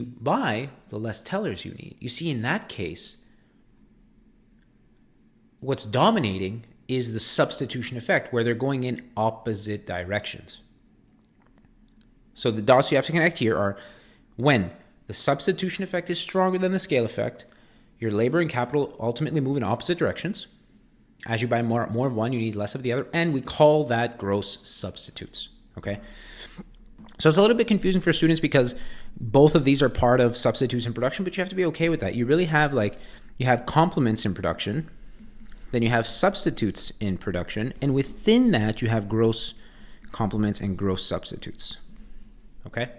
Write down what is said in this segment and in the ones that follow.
buy, the less tellers you need. You see, in that case, what's dominating is the substitution effect, where they're going in opposite directions. So the dots you have to connect here are when the substitution effect is stronger than the scale effect, your labor and capital ultimately move in opposite directions. As you buy more of one, you need less of the other, and we call that gross substitutes, okay? So it's a little bit confusing for students because both of these are part of substitutes in production, but you have to be okay with that. You really have you have complements in production, then you have substitutes in production, and within that you have gross complements and gross substitutes, okay?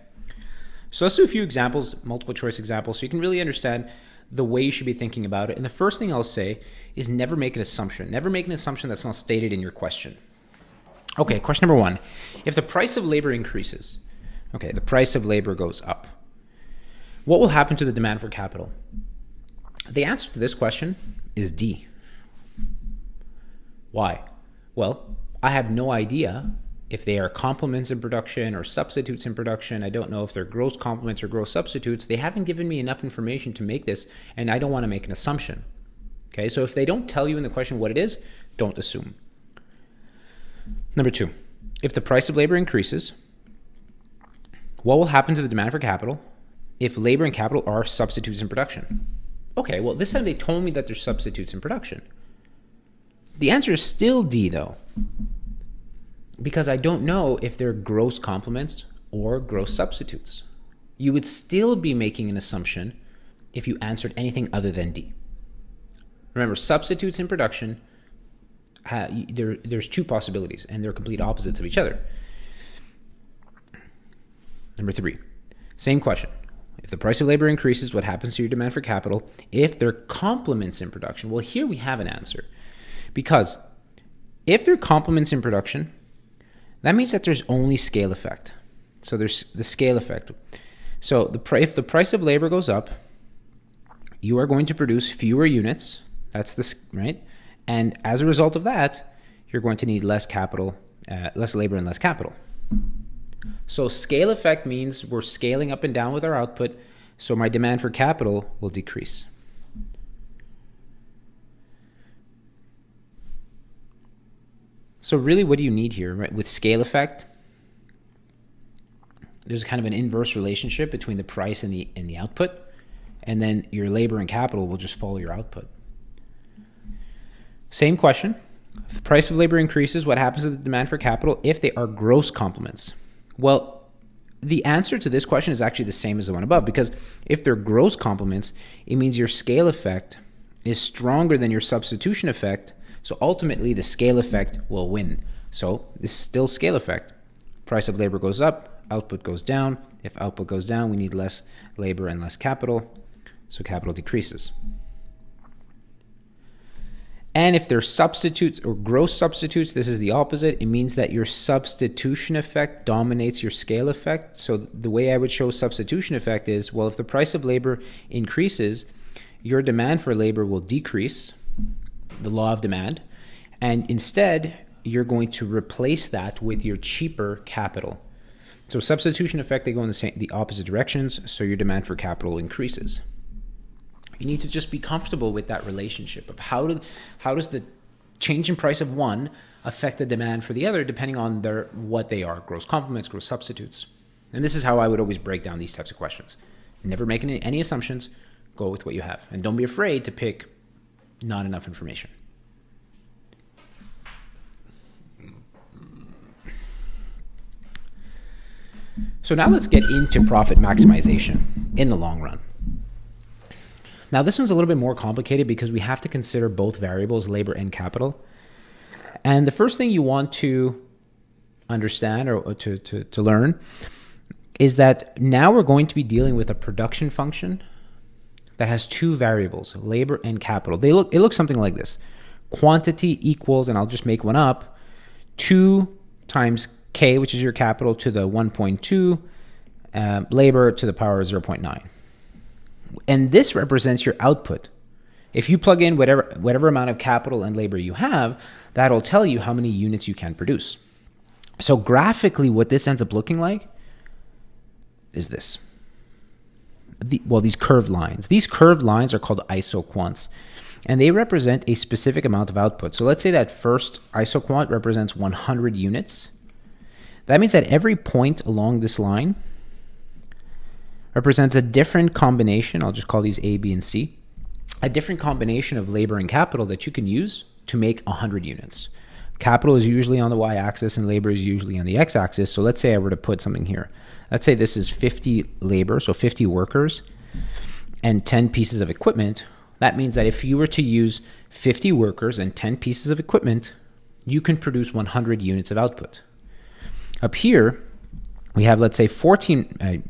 So let's do a few examples, multiple choice examples, so you can really understand the way you should be thinking about it. And the first thing I'll say is never make an assumption. Never make an assumption that's not stated in your question. Okay, question number 1. If the price of labor increases, okay, the price of labor goes up, what will happen to the demand for capital? The answer to this question is D. Why? Well, I have no idea if they are complements in production or substitutes in production. I don't know if they're gross complements or gross substitutes. They haven't given me enough information to make this, and I don't want to make an assumption. Okay, so if they don't tell you in the question what it is, don't assume. Number 2, if the price of labor increases, what will happen to the demand for capital if labor and capital are substitutes in production? Okay, well, this time they told me that they're substitutes in production. The answer is still D, though, because I don't know if they're gross complements or gross substitutes. You would still be making an assumption if you answered anything other than D. Remember, substitutes in production, there's two possibilities, and they're complete opposites of each other. Number 3, same question. If the price of labor increases, what happens to your demand for capital if they're complements in production? Well, here we have an answer, because if they're complements in production, that means that there's only scale effect. So there's the scale effect. So if the price of labor goes up, you are going to produce fewer units. That's right? And as a result of that, you're going to need less capital, less labor and less capital. So scale effect means we're scaling up and down with our output, so my demand for capital will decrease. So really, what do you need here, right? With scale effect, there's kind of an inverse relationship between the price and the output, and then your labor and capital will just follow your output. Same question. If the price of labor increases, what happens to the demand for capital if they are gross complements? Well, the answer to this question is actually the same as the one above, because if they're gross complements, it means your scale effect is stronger than your substitution effect. So ultimately, the scale effect will win. So this is still scale effect. Price of labor goes up, output goes down. If output goes down, we need less labor and less capital, so capital decreases. And if they're substitutes or gross substitutes, this is the opposite. It means that your substitution effect dominates your scale effect. So the way I would show substitution effect is, well, if the price of labor increases, your demand for labor will decrease, the law of demand, and instead you're going to replace that with your cheaper capital. So substitution effect, they go in the opposite directions, so your demand for capital increases. You need to just be comfortable with that relationship of how does the change in price of one affect the demand for the other, depending on what they are, gross complements, gross substitutes. And this is how I would always break down these types of questions. Never make any assumptions, go with what you have. And don't be afraid to pick not enough information. So now let's get into profit maximization in the long run. Now this one's a little bit more complicated because we have to consider both variables, labor and capital. And the first thing you want to understand or to learn is that now we're going to be dealing with a production function that has two variables, labor and capital. It looks something like this. Quantity equals, and I'll just make one up, 2 times K, which is your capital, to the 1.2, labor to the power of 0.9. And this represents your output. If you plug in whatever amount of capital and labor you have, that'll tell you how many units you can produce. So graphically, what this ends up looking like is this. these curved lines. These curved lines are called isoquants, and they represent a specific amount of output. So let's say that first isoquant represents 100 units. That means that every point along this line represents a different combination. I'll just call these A, B, and C. A different combination of labor and capital that you can use to make 100 units. Capital is usually on the y-axis and labor is usually on the x-axis. So let's say I were to put something here. Let's say this is 50 labor, so 50 workers, and 10 pieces of equipment. That means that if you were to use 50 workers and 10 pieces of equipment, you can produce 100 units of output. Up here, we have, let's say, 14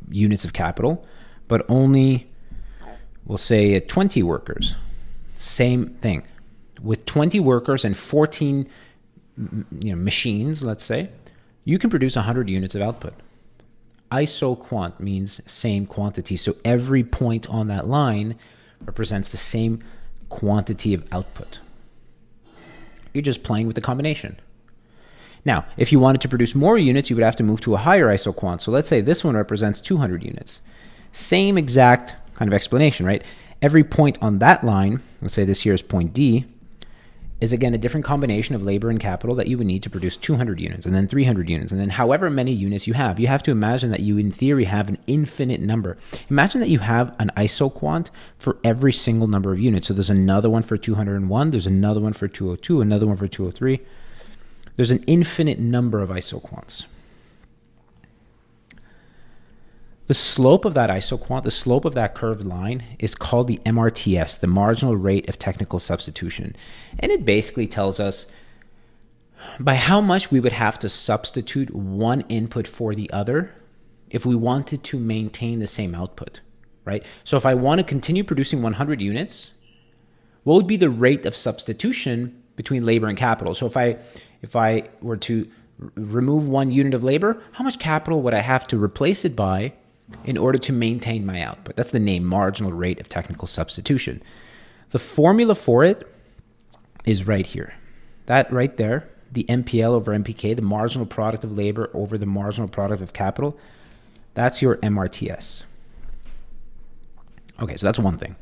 units of capital, but only, we'll say, 20 workers. Same thing. With 20 workers and 14 machines, let's say, you can produce 100 units of output. Isoquant means same quantity. So every point on that line represents the same quantity of output. You're just playing with the combination. Now, if you wanted to produce more units, you would have to move to a higher isoquant. So let's say this one represents 200 units. Same exact kind of explanation, right? Every point on that line, let's say this here is point D, is again a different combination of labor and capital that you would need to produce 200 units and then 300 units and then however many units you have. You have to imagine that you in theory have an infinite number. Imagine that you have an isoquant for every single number of units. So there's another one for 201, there's another one for 202, another one for 203. There's an infinite number of isoquants. The slope of that isoquant, the slope of that curved line, is called the MRTS, the marginal rate of technical substitution. And it basically tells us by how much we would have to substitute one input for the other if we wanted to maintain the same output, right? So if I want to continue producing 100 units, what would be the rate of substitution between labor and capital? So if I were to remove 1 unit of labor, how much capital would I have to replace it by in order to maintain my output? That's the name, marginal rate of technical substitution. The formula for it is right here. That right there, the MPL over MPK, the marginal product of labor over the marginal product of capital, that's your MRTS. Okay, so that's one thing.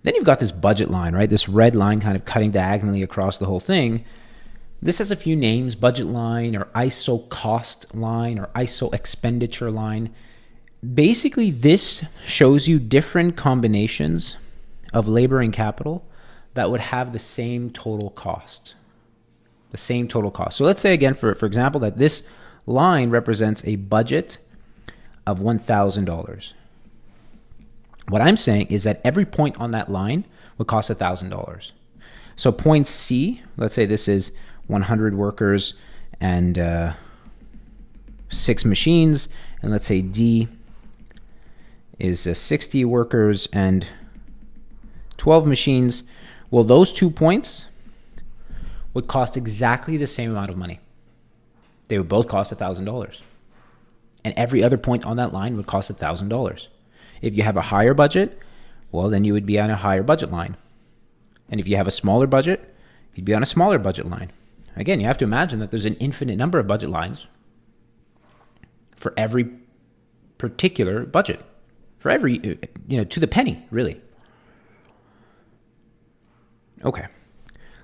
Then you've got this budget line, right? This red line kind of cutting diagonally across the whole thing. This has a few names, budget line or isocost line or iso expenditure line. Basically, this shows you different combinations of labor and capital that would have the same total cost. The same total cost. So let's say again, for example, that this line represents a budget of $1,000. What I'm saying is that every point on that line would cost $1,000. So point C, let's say this is 100 workers and 6 machines, and let's say D is 60 workers and 12 machines. Well, those 2 points would cost exactly the same amount of money. They would both cost $1,000. And every other point on that line would cost $1,000. If you have a higher budget, well, then you would be on a higher budget line. And if you have a smaller budget, you'd be on a smaller budget line. Again, you have to imagine that there's an infinite number of budget lines for every particular budget, for every, to the penny, really. Okay.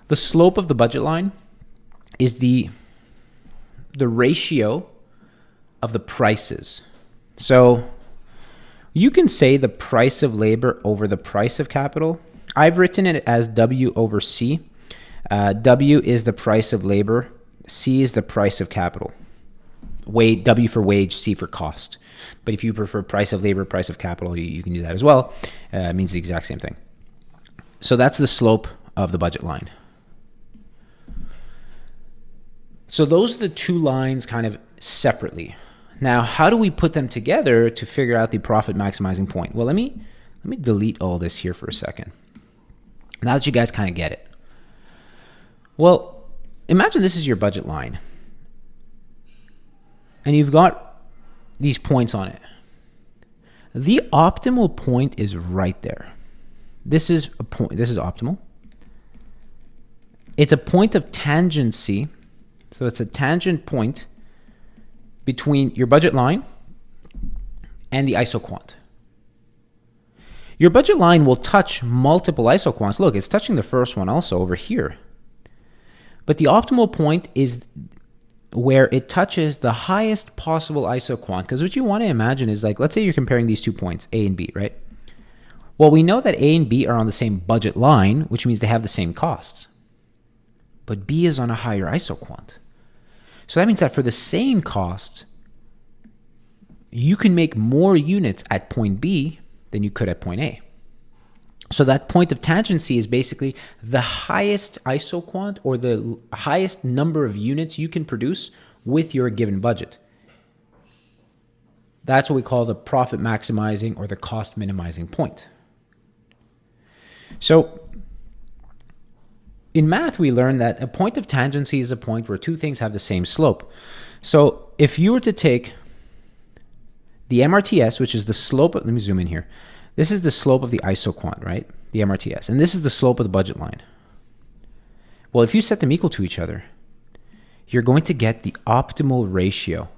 The slope of the budget line is the ratio of the prices. So you can say the price of labor over the price of capital. I've written it as W over C. W is the price of labor. C is the price of capital. W for wage, C for cost. But if you prefer price of labor, price of capital, you can do that as well. It means the exact same thing. So that's the slope of the budget line. So those are the two lines kind of separately. Now, how do we put them together to figure out the profit maximizing point? Well, let me delete all this here for a second. Now that you guys kind of get it. Well, imagine this is your budget line. And you've got these points on it. The optimal point is right there. This is a point. This is optimal. It's a point of tangency. So it's a tangent point between your budget line and the isoquant. Your budget line will touch multiple isoquants. Look, it's touching the first one also over here. But the optimal point is where it touches the highest possible isoquant. Because what you want to imagine is, like, let's say you're comparing these 2 points, A and B, right? Well, we know that A and B are on the same budget line, which means they have the same costs. But B is on a higher isoquant. So that means that for the same cost, you can make more units at point B than you could at point A. So that point of tangency is basically the highest isoquant, or the highest number of units you can produce with your given budget. That's what we call the profit maximizing or the cost minimizing point. So in math, we learned that a point of tangency is a point where two things have the same slope. So if you were to take the MRTS, which is the slope, let me zoom in here. This is the slope of the isoquant, right? The MRTS. And this is the slope of the budget line. Well, if you set them equal to each other, you're going to get the optimal ratio.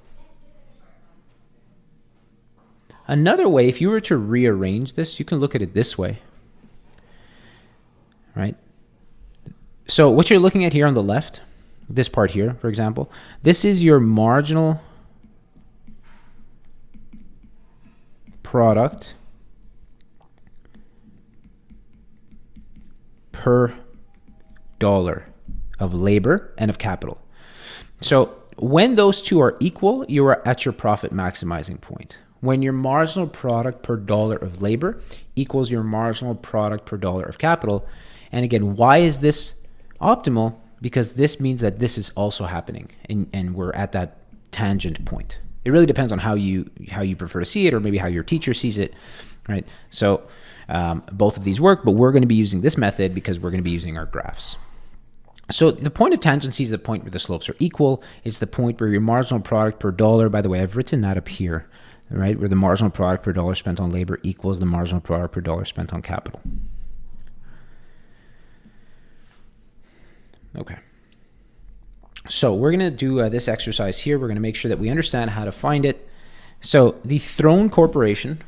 Another way, if you were to rearrange this, you can look at it this way, right? So what you're looking at here on the left, this part here, for example, this is your marginal product per dollar of labor and of capital. So when those two are equal, you are at your profit maximizing point. When your marginal product per dollar of labor equals your marginal product per dollar of capital. And again, why is this optimal? Because this means that this is also happening, and we're at that tangent point. It really depends on how you prefer to see it, or maybe how your teacher sees it, right? So both of these work, but we're going to be using this method because we're going to be using our graphs. So the point of tangency is the point where the slopes are equal. It's the point where your marginal product per dollar, by the way, I've written that up here, right? Where the marginal product per dollar spent on labor equals the marginal product per dollar spent on capital. Okay. So we're going to do this exercise here. We're going to make sure that we understand how to find it. So the Throne Corporation